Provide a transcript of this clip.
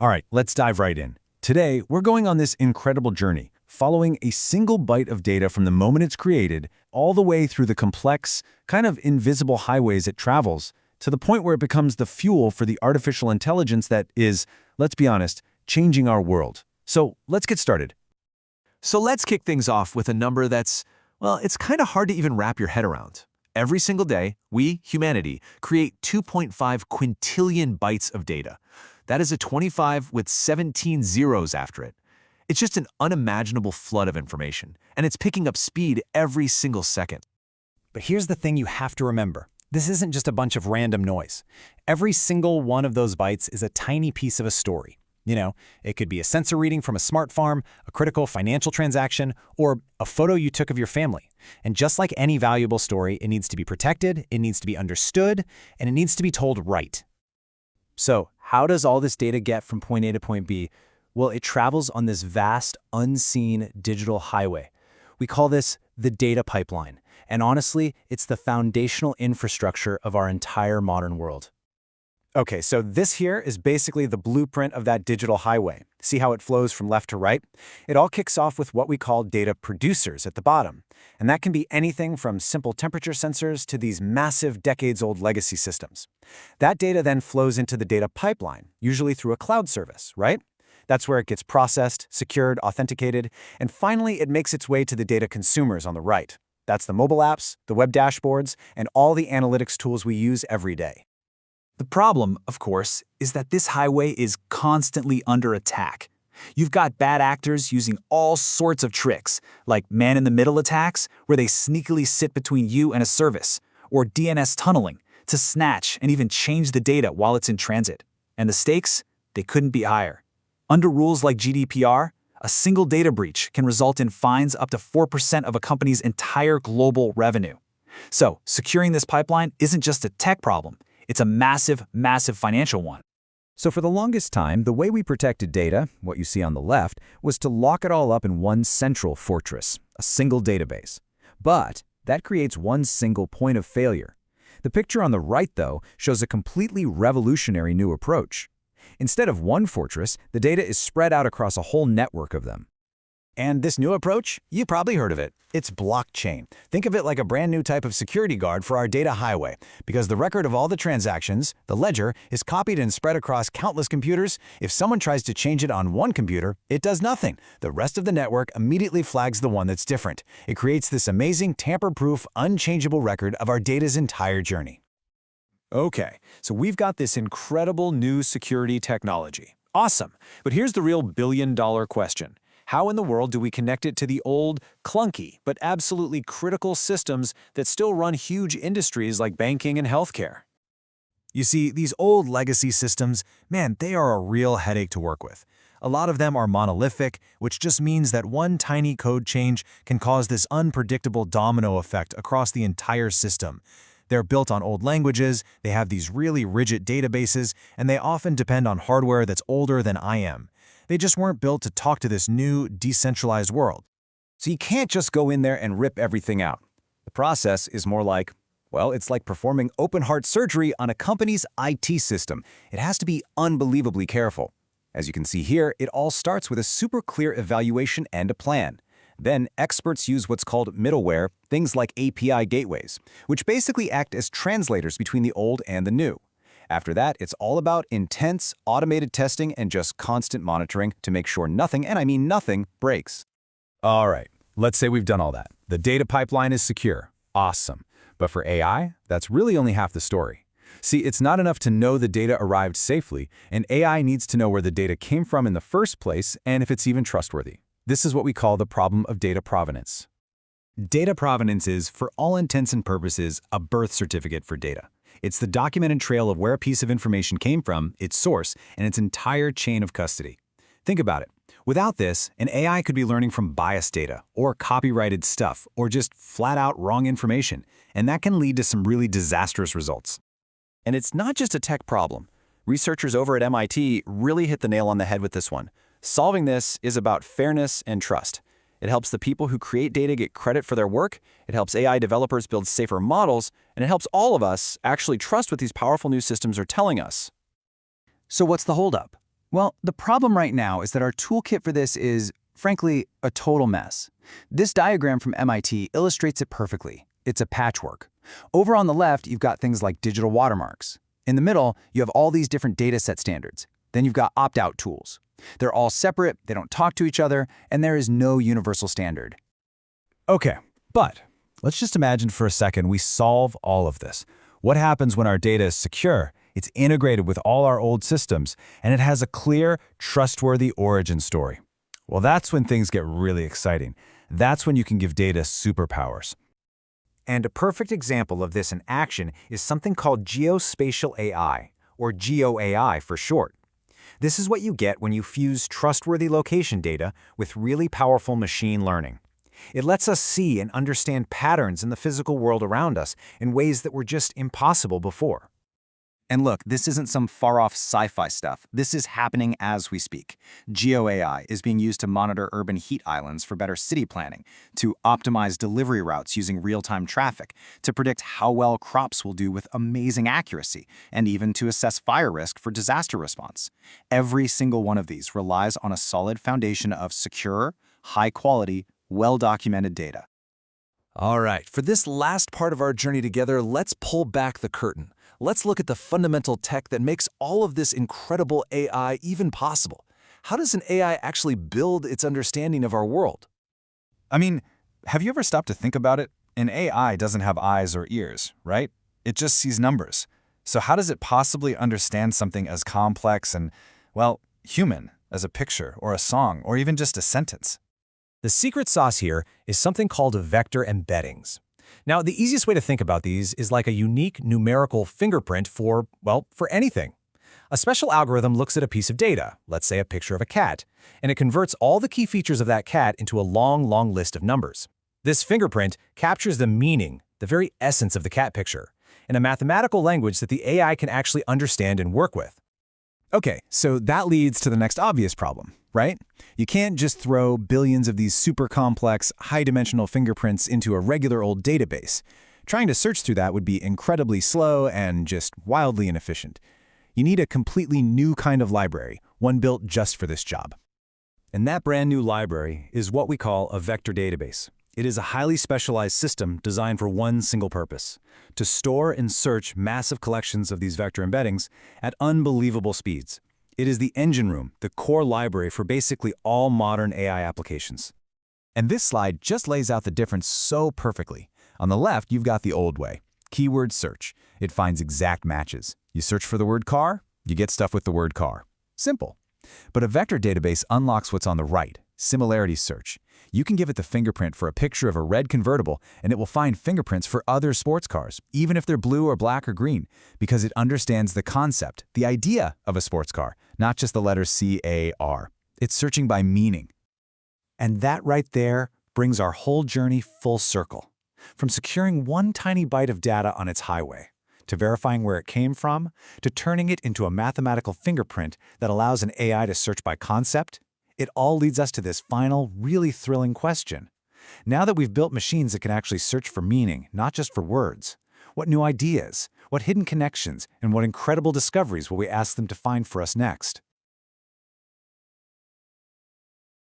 All right, let's dive right in. Today, we're going on this incredible journey, following a single byte of data from the moment it's created, all the way through the complex, kind of invisible highways it travels, to the point where it becomes the fuel for the artificial intelligence that is, let's be honest, changing our world. So let's get started. So let's kick things off with a number that's, well, it's kind of hard to even wrap your head around. Every single day, we, humanity, create 2.5 quintillion bytes of data. That is a 25 with 17 zeros after it. It's just an unimaginable flood of information, and it's picking up speed every single second. But here's the thing you have to remember. This isn't just a bunch of random noise. Every single one of those bytes is a tiny piece of a story. You know, it could be a sensor reading from a smart farm, a critical financial transaction, or a photo you took of your family. And just like any valuable story, it needs to be protected, it needs to be understood, and it needs to be told right. So, how does all this data get from point A to point B? Well, it travels on this vast, unseen digital highway. We call this the data pipeline. And honestly, it's the foundational infrastructure of our entire modern world. Okay, so this here is basically the blueprint of that digital highway. See how it flows from left to right? It all kicks off with what we call data producers at the bottom. And that can be anything from simple temperature sensors to these massive decades-old legacy systems. That data then flows into the data pipeline, usually through a cloud service, right? That's where it gets processed, secured, authenticated, and finally it makes its way to the data consumers on the right. That's the mobile apps, the web dashboards, and all the analytics tools we use every day. The problem, of course, is that this highway is constantly under attack. You've got bad actors using all sorts of tricks, like man-in-the-middle attacks, where they sneakily sit between you and a service, or DNS tunneling, to snatch and even change the data while it's in transit. And the stakes? They couldn't be higher. Under rules like GDPR, a single data breach can result in fines up to 4% of a company's entire global revenue. So, securing this pipeline isn't just a tech problem. It's a massive, massive financial one. So for the longest time, the way we protected data, what you see on the left, was to lock it all up in one central fortress, a single database. But that creates one single point of failure. The picture on the right, though, shows a completely revolutionary new approach. Instead of one fortress, the data is spread out across a whole network of them. And this new approach, you probably heard of it. It's blockchain. Think of it like a brand new type of security guard for our data highway, because the record of all the transactions, the ledger, is copied and spread across countless computers. If someone tries to change it on one computer, it does nothing. The rest of the network immediately flags the one that's different. It creates this amazing, tamper-proof, unchangeable record of our data's entire journey. Okay, so we've got this incredible new security technology. Awesome, but here's the real billion-dollar question. How in the world do we connect it to the old, clunky, but absolutely critical systems that still run huge industries like banking and healthcare? You see, these old legacy systems, man, they are a real headache to work with. A lot of them are monolithic, which just means that one tiny code change can cause this unpredictable domino effect across the entire system. They're built on old languages, they have these really rigid databases, and they often depend on hardware that's older than I am. They just weren't built to talk to this new, decentralized world. So you can't just go in there and rip everything out. The process is more like, well, it's like performing open-heart surgery on a company's IT system. It has to be unbelievably careful. As you can see here, it all starts with a super clear evaluation and a plan. Then experts use what's called middleware, things like API gateways, which basically act as translators between the old and the new. After that, it's all about intense, automated testing and just constant monitoring to make sure nothing, and I mean nothing, breaks. All right, let's say we've done all that. The data pipeline is secure. Awesome. But for AI, that's really only half the story. See, it's not enough to know the data arrived safely, and AI needs to know where the data came from in the first place and if it's even trustworthy. This is what we call the problem of data provenance. Data provenance is, for all intents and purposes, a birth certificate for data. It's the documented trail of where a piece of information came from, its source, and its entire chain of custody. Think about it. Without this, an AI could be learning from biased data, or copyrighted stuff, or just flat-out wrong information, and that can lead to some really disastrous results. And it's not just a tech problem. Researchers over at MIT really hit the nail on the head with this one. Solving this is about fairness and trust. It helps the people who create data get credit for their work, it helps AI developers build safer models, and it helps all of us actually trust what these powerful new systems are telling us. So what's the holdup? Well, the problem right now is that our toolkit for this is, frankly, a total mess. This diagram from MIT illustrates it perfectly. It's a patchwork. Over on the left, you've got things like digital watermarks. In the middle, you have all these different dataset standards. Then you've got opt-out tools. They're all separate, they don't talk to each other, and there is no universal standard. Okay, but let's just imagine for a second we solve all of this. What happens when our data is secure? It's integrated with all our old systems, and it has a clear, trustworthy origin story. Well, that's when things get really exciting. That's when you can give data superpowers. And a perfect example of this in action is something called geospatial AI, or GeoAI for short. This is what you get when you fuse trustworthy location data with really powerful machine learning. It lets us see and understand patterns in the physical world around us in ways that were just impossible before. And look, this isn't some far-off sci-fi stuff. This is happening as we speak. GeoAI is being used to monitor urban heat islands for better city planning, to optimize delivery routes using real-time traffic, to predict how well crops will do with amazing accuracy, and even to assess fire risk for disaster response. Every single one of these relies on a solid foundation of secure, high-quality, well-documented data. All right, for this last part of our journey together, let's pull back the curtain. Let's look at the fundamental tech that makes all of this incredible AI even possible. How does an AI actually build its understanding of our world? I mean, have you ever stopped to think about it? An AI doesn't have eyes or ears, right? It just sees numbers. So how does it possibly understand something as complex and, well, human as a picture or a song or even just a sentence? The secret sauce here is something called vector embeddings. Now, the easiest way to think about these is like a unique numerical fingerprint for anything. A special algorithm looks at a piece of data, let's say a picture of a cat, and it converts all the key features of that cat into a long, long list of numbers. This fingerprint captures the meaning, the very essence of the cat picture, in a mathematical language that the AI can actually understand and work with. Okay, so that leads to the next obvious problem, right? You can't just throw billions of these super complex, high-dimensional fingerprints into a regular old database. Trying to search through that would be incredibly slow and just wildly inefficient. You need a completely new kind of library, one built just for this job. And that brand new library is what we call a vector database. It is a highly specialized system designed for one single purpose: to store and search massive collections of these vector embeddings at unbelievable speeds. It is the engine room, the core library for basically all modern AI applications. And this slide just lays out the difference so perfectly. On the left, you've got the old way. Keyword search. It finds exact matches. You search for the word car, you get stuff with the word car. Simple. But a vector database unlocks what's on the right, similarity search. You can give it the fingerprint for a picture of a red convertible, and it will find fingerprints for other sports cars, even if they're blue or black or green, because it understands the concept, the idea of a sports car, not just the letters C-A-R. It's searching by meaning. And that right there brings our whole journey full circle. From securing one tiny byte of data on its highway, to verifying where it came from, to turning it into a mathematical fingerprint that allows an AI to search by concept, it all leads us to this final, really thrilling question. Now that we've built machines that can actually search for meaning, not just for words, what new ideas, what hidden connections, and what incredible discoveries will we ask them to find for us next?